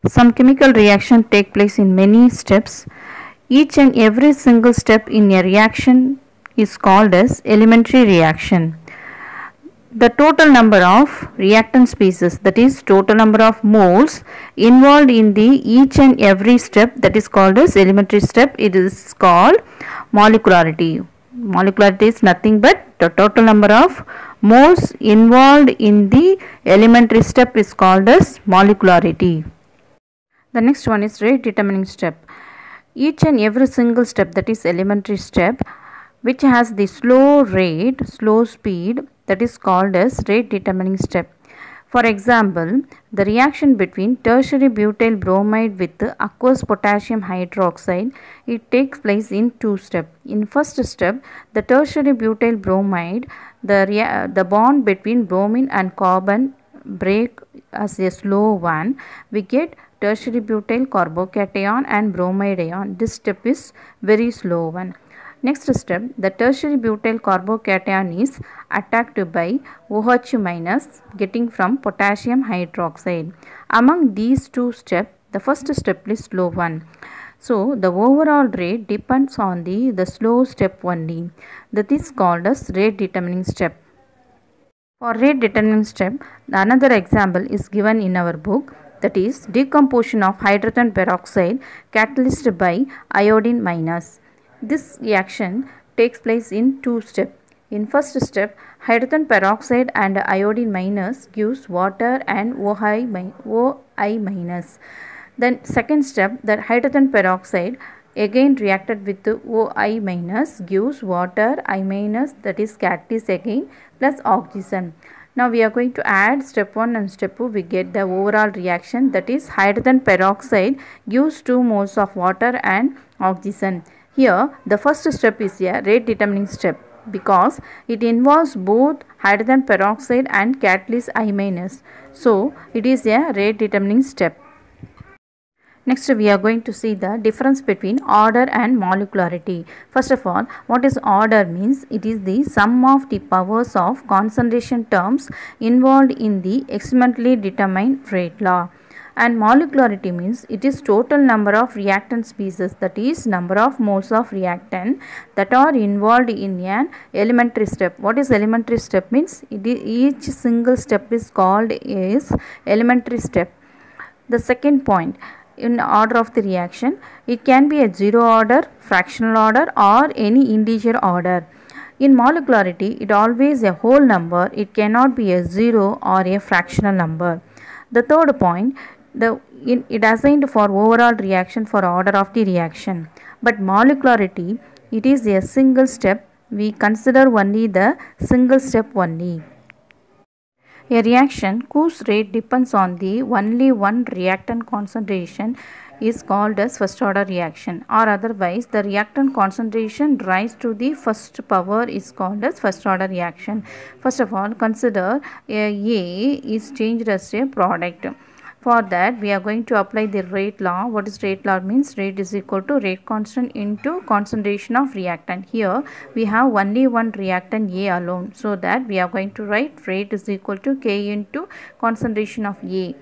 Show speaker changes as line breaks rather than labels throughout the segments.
Some chemical reaction take place in many steps. Each and every single step in a reaction is called as elementary reaction. The total number of reactant species, that is total number of moles involved in the each and every step, that is called as elementary step. It is called molecularity. Molecularity is nothing but the total number of moles involved in the elementary step is called as molecularity. The next one is rate determining step. Each and every single step, that is elementary step, which has the slow speed, that is called as rate determining step. For example, the reaction between tertiary butyl bromide with aqueous potassium hydroxide, it takes place in two steps. In first step, the tertiary butyl bromide, the bond between bromine and carbon break as a slow one. We get tertiary butyl carbocation and bromide ion. This step is very slow one. Next step, the tertiary butyl carbocation is attacked by OH minus getting from potassium hydroxide. Among these two steps, the first step is slow one. So, the overall rate depends on the slow step only. That is called as rate determining step. For rate determining step, another example is given in our book, that is decomposition of hydrogen peroxide catalyzed by iodine minus. This reaction takes place in two steps. In first step, hydrogen peroxide and iodine minus gives water and OI minus. Then second step, that hydrogen peroxide again reacted with OI minus gives water I minus, that is catalyst again, plus oxygen. Now we are going to add step 1 and step 2. We get the overall reaction, that is hydrogen peroxide gives 2 moles of water and oxygen. Here the first step is a rate determining step because it involves both hydrogen peroxide and catalyst I minus. So it is a rate determining step. Next we are going to see the difference between order and molecularity. First of all, what is order means? It is the sum of the powers of concentration terms involved in the experimentally determined rate law. And molecularity means it is total number of reactant species, that is number of moles of reactant that are involved in an elementary step. What is elementary step means? Each single step is called is elementary step. The second point, in order of the reaction, it can be a zero order, fractional order or any integer order. In molecularity, it always a whole number. It cannot be a zero or a fractional number. The third point, it assigned for overall reaction for order of the reaction. But molecularity, it is a single step. We consider only the single step only. A reaction whose rate depends on the only one reactant concentration is called as first order reaction, or otherwise the reactant concentration rise to the first power is called as first order reaction. First of all, consider A is changed as a product. For that, we are going to apply the rate law. What is rate law means? Rate is equal to rate constant into concentration of reactant. Here we have only one reactant A alone. So that we are going to write rate is equal to K into concentration of A.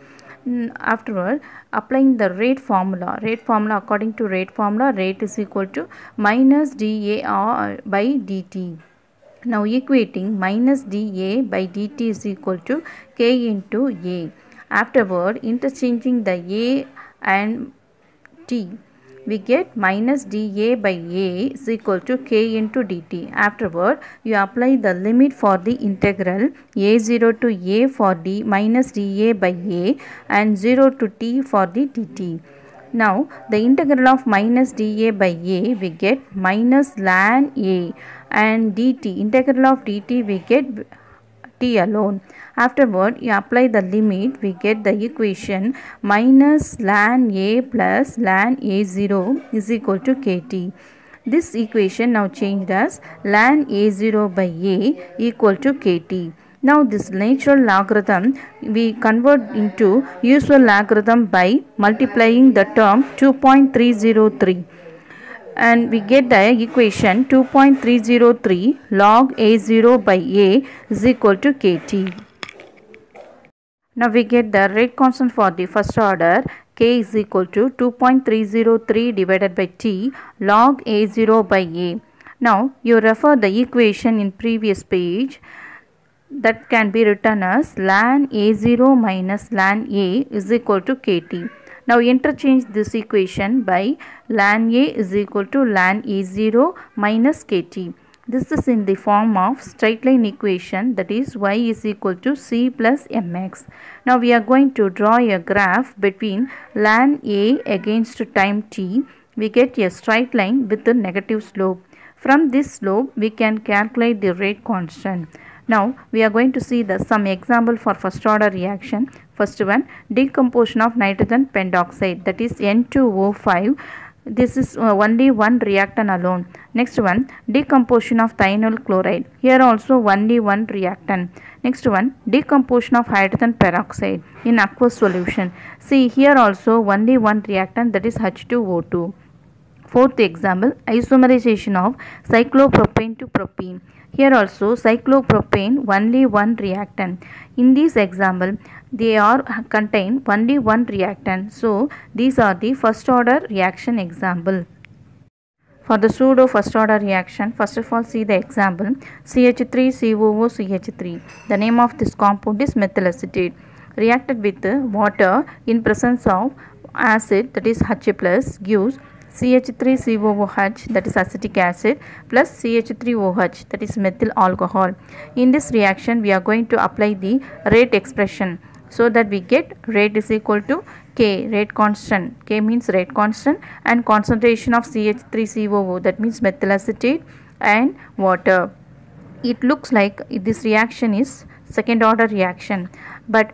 Afterward, applying the rate formula. According to rate formula, rate is equal to minus dA by dt. Now equating minus dA by dt is equal to K into A. Afterward, interchanging the A and T, we get minus dA by A is equal to K into dt. Afterward, you apply the limit for the integral A0 to A for d minus dA by A and 0 to t for the dt. Now, the integral of minus dA by A, we get minus ln A, and dt, integral of dt, we get t alone. Afterward, you apply the limit, we get the equation minus ln A plus ln A0 is equal to kt. This equation now changed as ln A0 by A equal to kt. Now this natural logarithm we convert into usual logarithm by multiplying the term 2.303. And we get the equation 2.303 log A0 by A is equal to kt. Now we get the rate constant for the first order. K is equal to 2.303 divided by T log A0 by A. Now you refer the equation in previous page. That can be written as ln A0 minus ln A is equal to KT. Now interchange this equation by ln A is equal to ln A0 minus KT. This is in the form of straight line equation, that is y is equal to c plus mx. Now we are going to draw a graph between ln A against time t. We get a straight line with a negative slope. From this slope we can calculate the rate constant. Now we are going to see some example for first order reaction. First one, decomposition of nitrogen pentoxide, that is N2O5. This is only one reactant alone. Next one, decomposition of thionyl chloride. Here also only one reactant. Next one, decomposition of hydrogen peroxide in aqueous solution. See, here also only one reactant, that is H2O2. Fourth example, isomerization of cyclopropane to propene. Here also cyclopropane only one reactant. In this example, they are contain only one reactant. So these are the first order reaction example. For the pseudo first order reaction, first of all see the example CH3COOCH3. The name of this compound is methyl acetate. Reacted with water in presence of acid, that is H plus, gives CH3COOH, that is acetic acid, plus CH3OH, that is methyl alcohol. In this reaction we are going to apply the rate expression, so that we get rate is equal to K, rate constant. K means rate constant, and concentration of CH3COO, that means methyl acetate, and water. It looks like this reaction is second order reaction, but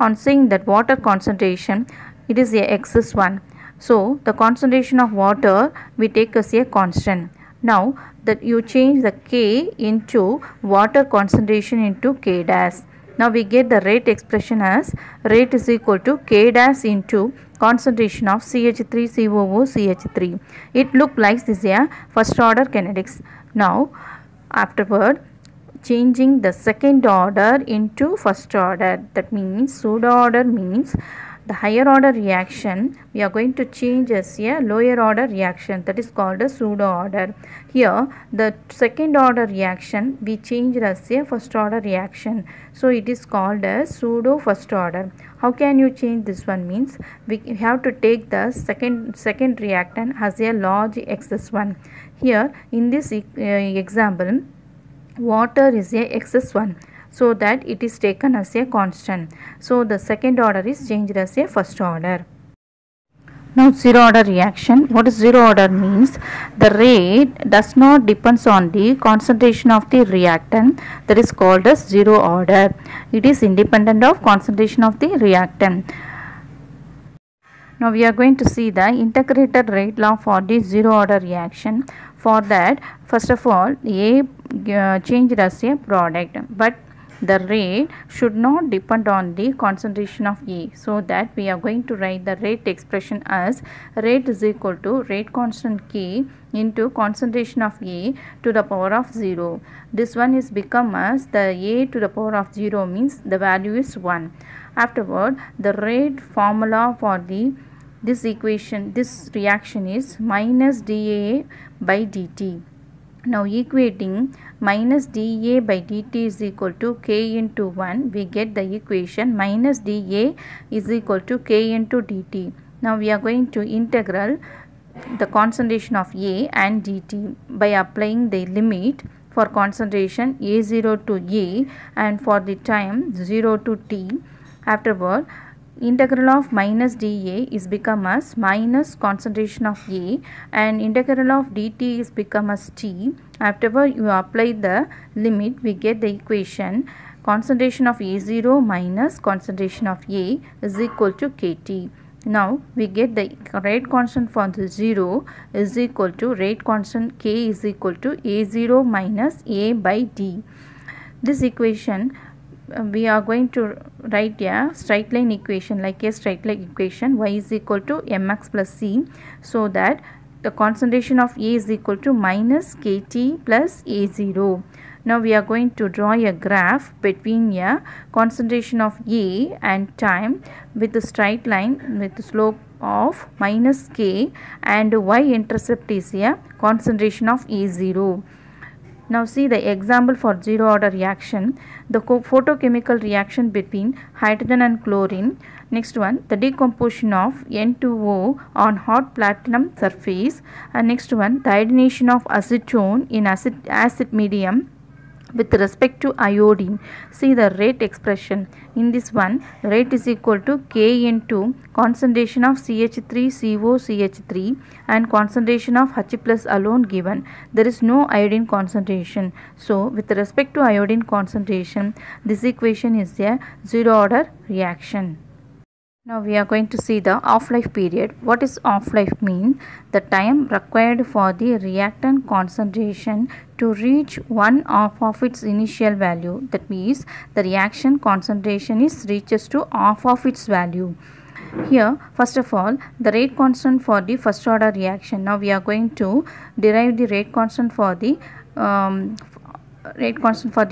on seeing that water concentration, it is a excess one. So the concentration of water we take as a constant. Now that you change the K into water concentration into K dash. Now we get the rate expression as rate is equal to K dash into concentration of CH3COOCH3. It looks like this is a first order kinetics. Now afterward, changing the second order into first order, that means pseudo order means the higher order reaction we are going to change as a lower order reaction, that is called a pseudo order. Here the second order reaction we change as a first order reaction, so it is called as pseudo first order. How can you change this one? Means we have to take the second reactant as a large excess one. Here in this example, water is a excess one, so that it is taken as a constant. So the second order is changed as a first order. Now zero order reaction. What is zero order means? The rate does not depends on the concentration of the reactant, that is called as zero order. It is independent of concentration of the reactant. Now we are going to see the integrated rate law for the zero order reaction. For that, first of all, A changed as a product, but the rate should not depend on the concentration of A, so that we are going to write the rate expression as rate is equal to rate constant K into concentration of A to the power of 0. This one is become as the A to the power of 0 means the value is 1. Afterward, the rate formula for this reaction is minus dA by dt. Now equating minus dA by dt is equal to K into 1, we get the equation minus dA is equal to K into dt. Now we are going to integral the concentration of A and dt by applying the limit for concentration A0 to A and for the time 0 to t. Afterward, integral of minus dA is become as minus concentration of A and integral of dt is become as t. Afterward, you apply the limit, we get the equation concentration of A0 minus concentration of A is equal to KT. Now we get the rate constant for the 0 is equal to rate constant K is equal to A0 minus A by D. This equation we are going to write a straight line equation, like a straight line equation, y is equal to mx plus c, so that the concentration of A is equal to minus KT plus A0. Now we are going to draw a graph between a concentration of A and time with a straight line with the slope of minus k, and y-intercept is a concentration of A0. Now see the example for zero order reaction, the photochemical reaction between hydrogen and chlorine. Next one, the decomposition of N2O on hot platinum surface. And next one, the iodination of acetone in acid medium with respect to iodine. See the rate expression. In this one, rate is equal to K into concentration of CH3COCH3 and concentration of H plus alone given. There is no iodine concentration. So with respect to iodine concentration, this equation is a zero order reaction. Now we are going to see the off-life period. What is off-life mean? The time required for the reactant concentration to reach one half of its initial value. That means the reaction concentration is reaches to half of its value. Here, first of all, the rate constant for the first order reaction. Now we are going to derive the rate constant for the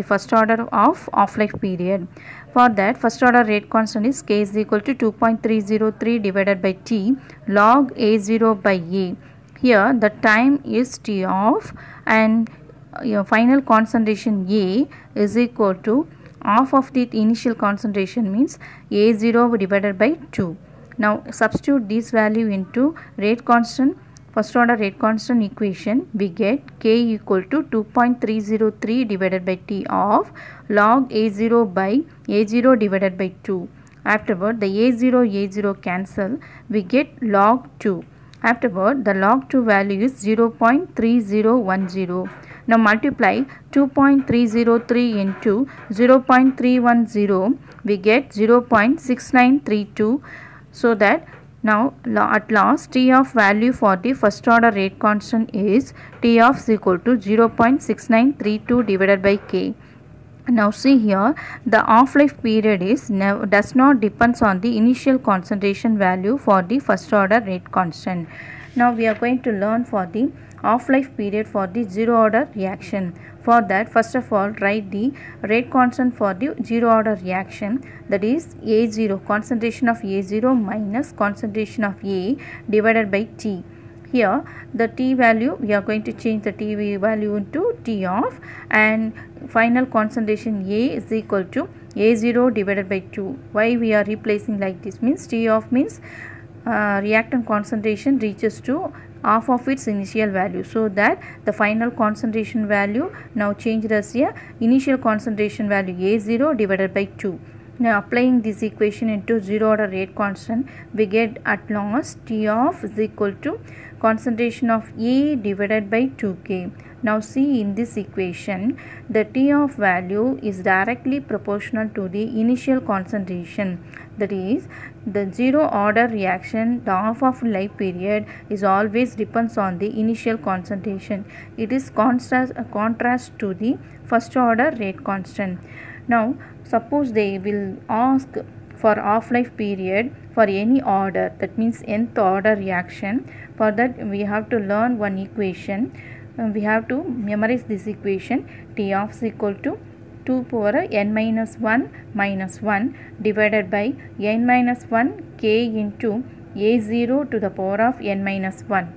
first order of off-life period. For that, first order rate constant is K is equal to 2.303 divided by T log A0 by A. Here the time is T off, and your final concentration A is equal to half of the initial concentration, means A0 divided by 2. Now substitute this value into rate constant, first order rate constant equation. We get K equal to 2.303 divided by T of log A0 by A0 divided by 2. Afterward, the A0 cancel. We get log 2. Afterward, the log 2 value is 0.3010. Now multiply 2.303 into 0.310. We get 0.6932. So that now at last T of value for the first order rate constant is T of is equal to 0.6932 divided by K. Now see here, the off-life period is does not depends on the initial concentration value for the first order rate constant. Now we are going to learn for the off-life period for the zero order reaction. For that, first of all, write the rate constant for the zero order reaction, that is A0, concentration of A0 minus concentration of A divided by T. Here the T value, we are going to change the T value into T off, and final concentration A is equal to A0 divided by 2. Why we are replacing like this means T off means reactant concentration reaches to half of its initial value, so that the final concentration value now changed as a initial concentration value A0 divided by 2. Now applying this equation into zero order rate constant, we get at last T of is equal to concentration of A divided by 2K. Now see in this equation, the T of value is directly proportional to the initial concentration. That is, the zero order reaction, the half of life period is always depends on the initial concentration. It is contrast to the first order rate constant. Now suppose they will ask for half-life period for any order, that means nth order reaction. For that we have to learn one equation. We have to memorize this equation. T of is equal to 2 power n minus 1 minus 1 divided by n minus 1 k into A0 to the power of n minus 1.